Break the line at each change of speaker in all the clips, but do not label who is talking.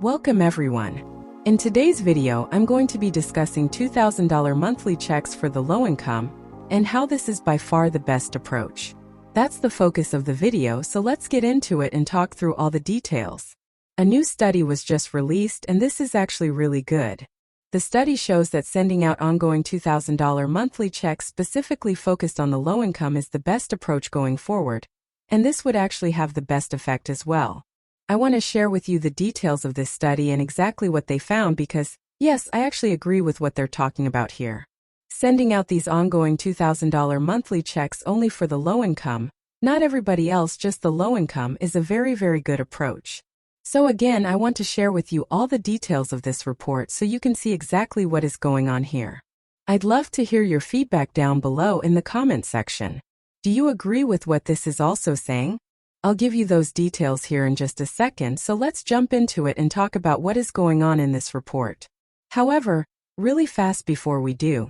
Welcome everyone. In today's video, I'm going to be discussing $2,000 monthly checks for the low income and how this is by far the best approach. That's the focus of the video, so let's get into it and talk through all the details. A new study was just released, and this is actually really good. The study shows that sending out ongoing $2,000 monthly checks specifically focused on the low income is the best approach going forward, and this would actually have the best effect as well. I want to share with you the details of this study and exactly what they found because, yes, I actually agree with what they're talking about here. Sending out these ongoing $2,000 monthly checks only for the low income, not everybody else, just the low income, is a very, very good approach. So again, I want to share with you all the details of this report so you can see exactly what is going on here. I'd love to hear your feedback down below in the comment section. Do you agree with what this is also saying? I'll give you those details here in just a second, so let's jump into it and talk about what is going on in this report. However, really fast before we do.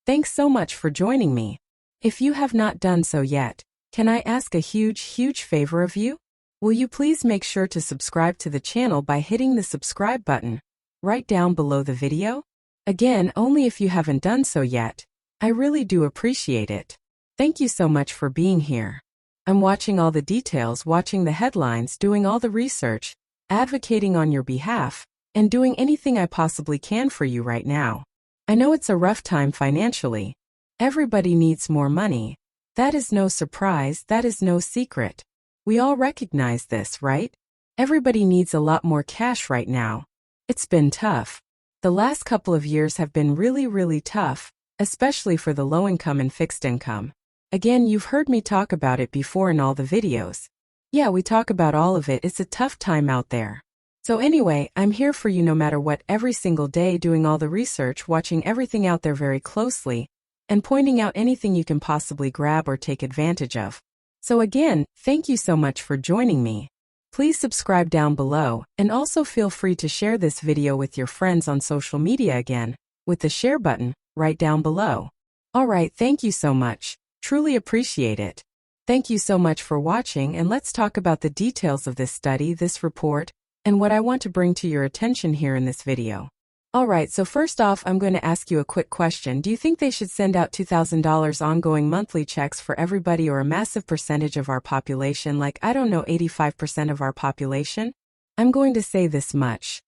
Thanks so much for joining me. If you have not done so yet, can I ask a huge favor of you? Will you please make sure to subscribe to the channel by hitting the subscribe button right down below the video? Again, only if you haven't done so yet. I really do appreciate it. Thank you so much for being here. I'm watching all the details, watching the headlines, doing all the research, advocating on your behalf, and doing anything I possibly can for you right now. I know it's a rough time financially. Everybody needs more money. That is no surprise, that is no secret. We all recognize this, right? Everybody needs a lot more cash right now. It's been tough. The last couple of years have been really tough, especially for the low income and fixed income. Again, you've heard me talk about it before in all the videos. Yeah, we talk about all of it. It's a tough time out there. So anyway, I'm here for you no matter what, every single day, doing all the research, watching everything out there very closely, and pointing out anything you can possibly grab or take advantage of. So again, thank you so much for joining me. Please subscribe down below, and also feel free to share this video with your friends on social media again, with the share button right down below. Alright, thank you so much. Truly appreciate it. Thank you so much for watching, and let's talk about the details of this study, this report, and what I want to bring to your attention here in this video. Alright, so first off, I'm going to ask you a quick question. Do you think they should send out $2,000 ongoing monthly checks for everybody or a massive percentage of our population, like, I don't know, 85% of our population? I'm going to say this much.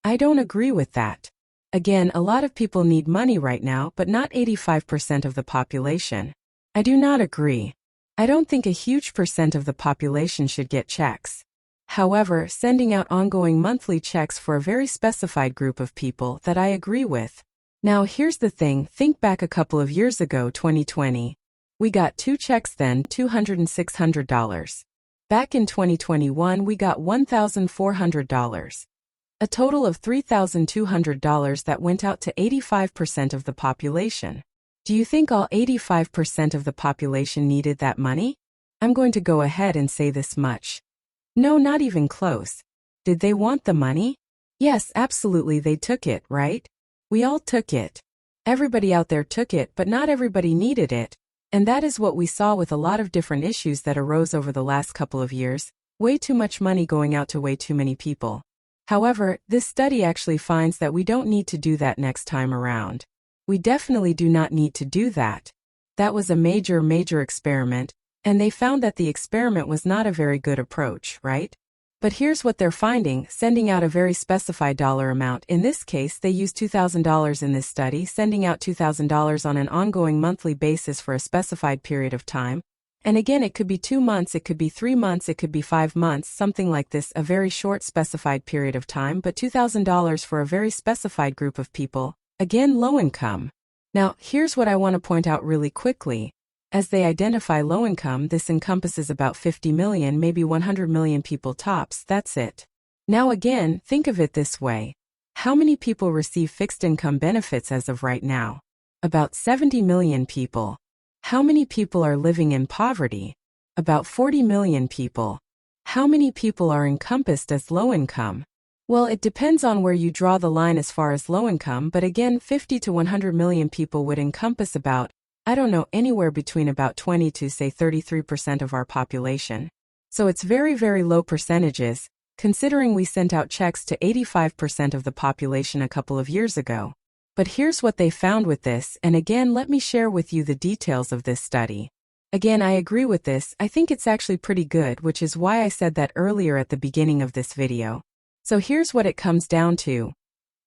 I don't agree with that. Again, a lot of people need money right now, but not 85% of the population. I do not agree. I don't think a huge percent of the population should get checks. However, sending out ongoing monthly checks for a very specified group of people, that I agree with. Now here's the thing, think back a couple of years ago, 2020. We got 2 checks then, $200 and $600. Back in 2021 we got $1,400. A total of $3,200 that went out to 85% of the population. Do you think all 85% of the population needed that money? I'm going to go ahead and say this much. No, not even close. Did they want the money? Yes, absolutely, they took it, right? We all took it. Everybody out there took it, but not everybody needed it. And that is what we saw with a lot of different issues that arose over the last couple of years. Way too much money going out to way too many people. However, this study actually finds that we don't need to do that next time around. We definitely do not need to do that. That was a major experiment, and they found that the experiment was not a very good approach, right? But here's what they're finding, sending out a very specified dollar amount. In this case, they used $2,000 in this study, sending out $2,000 on an ongoing monthly basis for a specified period of time. And again, it could be 2 months, it could be 3 months, it could be 5 months, something like this, a very short specified period of time, but $2,000 for a very specified group of people. Again, low income. Now, here's what I want to point out really quickly. As they identify low income, this encompasses about 50 million, maybe 100 million people tops, that's it. Now again, think of it this way. How many people receive fixed income benefits as of right now? About 70 million people. How many people are living in poverty? About 40 million people. How many people are encompassed as low income? Well, it depends on where you draw the line as far as low income, but again, 50 to 100 million people would encompass about, I don't know, anywhere between about 20 to say 33% of our population. So it's very low percentages, considering we sent out checks to 85% of the population a couple of years ago. But here's what they found with this, and again, let me share with you the details of this study. Again, I agree with this. I think it's actually pretty good, which is why I said that earlier at the beginning of this video. So here's what it comes down to.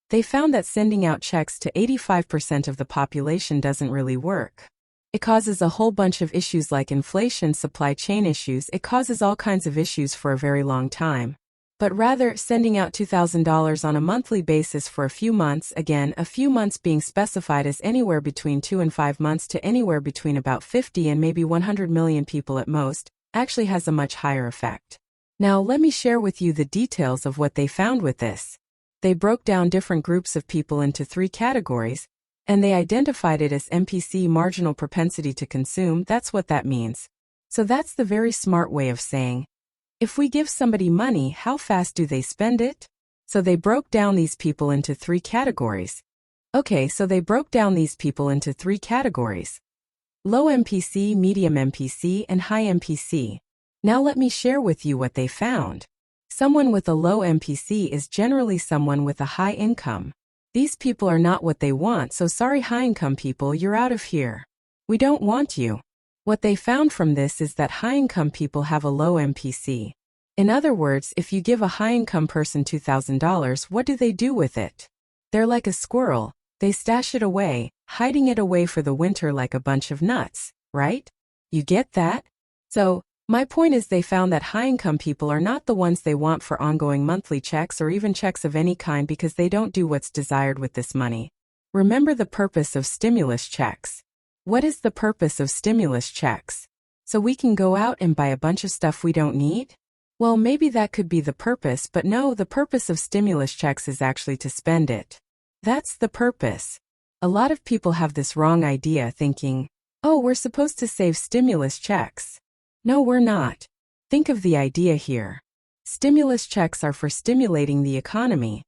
They found that sending out checks to 85% of the population doesn't really work. It causes a whole bunch of issues like inflation, supply chain issues. It causes all kinds of issues for a very long time. But rather, sending out $2,000 on a monthly basis for a few months, again, a few months being specified as anywhere between 2 and 5 months to anywhere between about 50 and maybe 100 million people at most, actually has a much higher effect. Now, let me share with you the details of what they found with this. They broke down different groups of people into 3 categories, and they identified it as MPC, marginal propensity to consume. That's what that means. So that's the very smart way of saying, if we give somebody money, how fast do they spend it? So they broke down these people into 3 categories. Okay, so they broke down these people into 3 categories. Low MPC, medium MPC, and high MPC. Now let me share with you what they found. Someone with a low MPC is generally someone with a high income. These people are not what they want, so sorry high-income people, you're out of here. We don't want you. What they found from this is that high-income people have a low MPC. In other words, if you give a high-income person $2,000, what do they do with it? They're like a squirrel. They stash it away, hiding it away for the winter like a bunch of nuts, right? You get that? So, my point is they found that high-income people are not the ones they want for ongoing monthly checks or even checks of any kind because they don't do what's desired with this money. Remember the purpose of stimulus checks. What is the purpose of stimulus checks? So we can go out and buy a bunch of stuff we don't need? Well, maybe that could be the purpose, but no, the purpose of stimulus checks is actually to spend it. That's the purpose. A lot of people have this wrong idea thinking, oh, we're supposed to save stimulus checks. No, we're not. Think of the idea here. Stimulus checks are for stimulating the economy.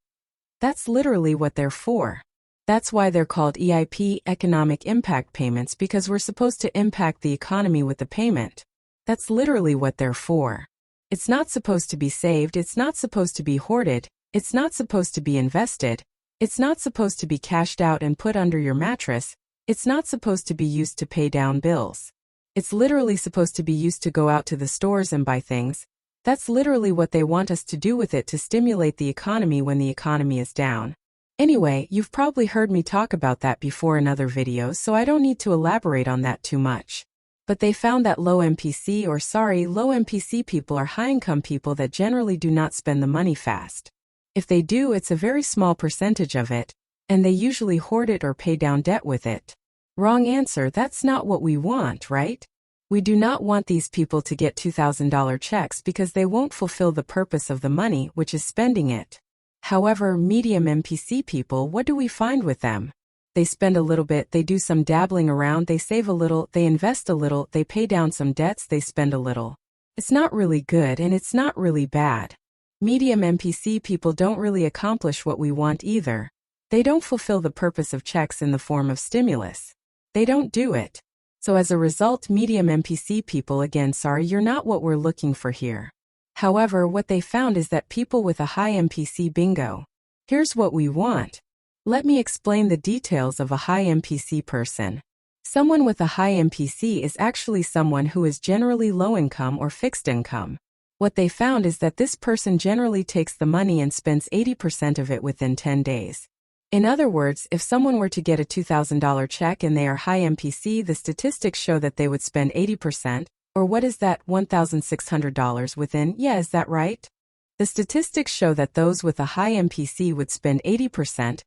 That's literally what they're for. That's why they're called EIP, economic impact payments, because we're supposed to impact the economy with the payment. That's literally what they're for. It's not supposed to be saved, it's not supposed to be hoarded, it's not supposed to be invested, it's not supposed to be cashed out and put under your mattress, it's not supposed to be used to pay down bills. It's literally supposed to be used to go out to the stores and buy things. That's literally what they want us to do with it, to stimulate the economy when the economy is down. Anyway, you've probably heard me talk about that before in other videos, so I don't need to elaborate on that too much. But they found that low MPC people are high-income people that generally do not spend the money fast. If they do, it's a very small percentage of it, and they usually hoard it or pay down debt with it. Wrong answer, that's not what we want, right? We do not want these people to get $2,000 checks because they won't fulfill the purpose of the money, which is spending it. However, medium MPC people, what do we find with them? They spend a little bit, they do some dabbling around, they save a little, they invest a little, they pay down some debts, they spend a little. It's not really good and it's not really bad. Medium MPC people don't really accomplish what we want either. They don't fulfill the purpose of checks in the form of stimulus. They don't do it. So as a result, medium MPC people, again, sorry, you're not what we're looking for here. However, what they found is that people with a high MPC, bingo. Here's what we want. Let me explain the details of a high MPC person. Someone with a high MPC is actually someone who is generally low income or fixed income. What they found is that this person generally takes the money and spends 80% of it within 10 days. In other words, if someone were to get a $2,000 check and they are high MPC, the statistics show that they would spend 80%, or what is that, $1,600 within, yeah, is that right? The statistics show that those with a high MPC would spend 80%,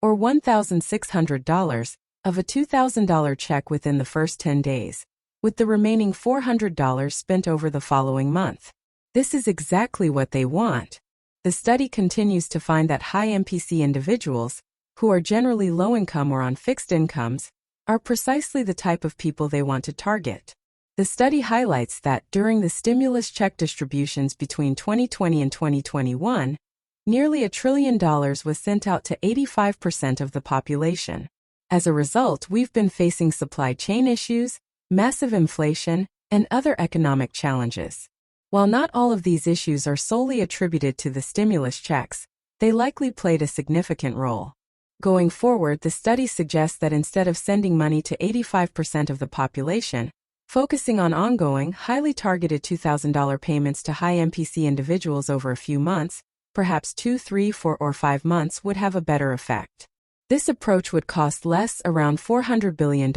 or $1,600, of a $2,000 check within the first 10 days, with the remaining $400 spent over the following month. This is exactly what they want. The study continues to find that high MPC individuals, who are generally low income or on fixed incomes, are precisely the type of people they want to target. The study highlights that during the stimulus check distributions between 2020 and 2021, nearly $1 trillion was sent out to 85% of the population. As a result, we've been facing supply chain issues, massive inflation, and other economic challenges. While not all of these issues are solely attributed to the stimulus checks, they likely played a significant role. Going forward, the study suggests that instead of sending money to 85% of the population, focusing on ongoing, highly targeted $2,000 payments to high MPC individuals over a few months, perhaps 2, 3, 4, or 5 months, would have a better effect. This approach would cost less, around $400 billion,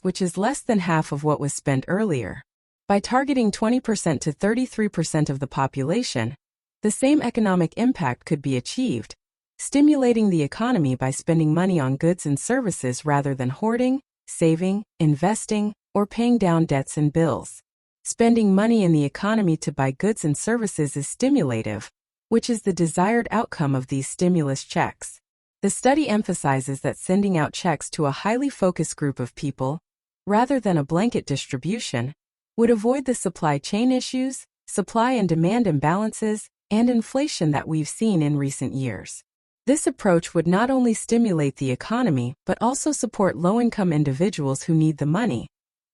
which is less than half of what was spent earlier. By targeting 20% to 33% of the population, the same economic impact could be achieved, stimulating the economy by spending money on goods and services rather than hoarding, saving, investing, or paying down debts and bills. Spending money in the economy to buy goods and services is stimulative, which is the desired outcome of these stimulus checks. The study emphasizes that sending out checks to a highly focused group of people, rather than a blanket distribution, would avoid the supply chain issues, supply and demand imbalances, and inflation that we've seen in recent years. This approach would not only stimulate the economy but also support low-income individuals who need the money,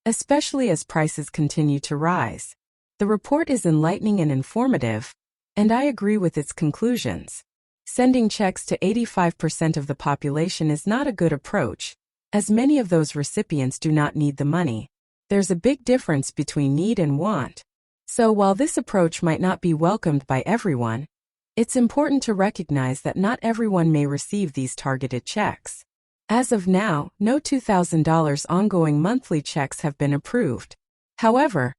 especially as prices continue to rise. The report is enlightening and informative, and I agree with its conclusions. Sending checks to 85% of the population is not a good approach, as many of those recipients do not need the money. There's a big difference between need and want. So while this approach might not be welcomed by everyone, it's important to recognize that not everyone may receive these targeted checks. As of now, no $2,000 ongoing monthly checks have been approved. However,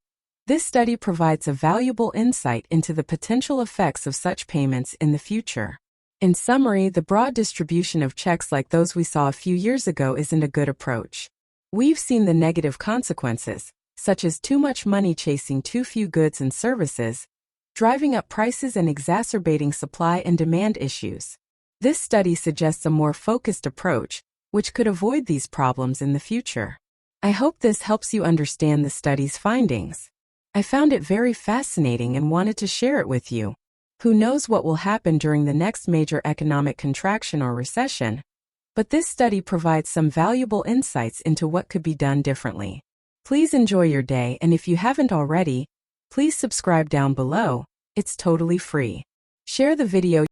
this study provides a valuable insight into the potential effects of such payments in the future. In summary, the broad distribution of checks like those we saw a few years ago isn't a good approach. We've seen the negative consequences, such as too much money chasing too few goods and services, driving up prices and exacerbating supply and demand issues. This study suggests a more focused approach, which could avoid these problems in the future. I hope this helps you understand the study's findings. I found it very fascinating and wanted to share it with you. Who knows what will happen during the next major economic contraction or recession? But this study provides some valuable insights into what could be done differently. Please enjoy your day, and if you haven't already, please subscribe down below. It's totally free. Share the video.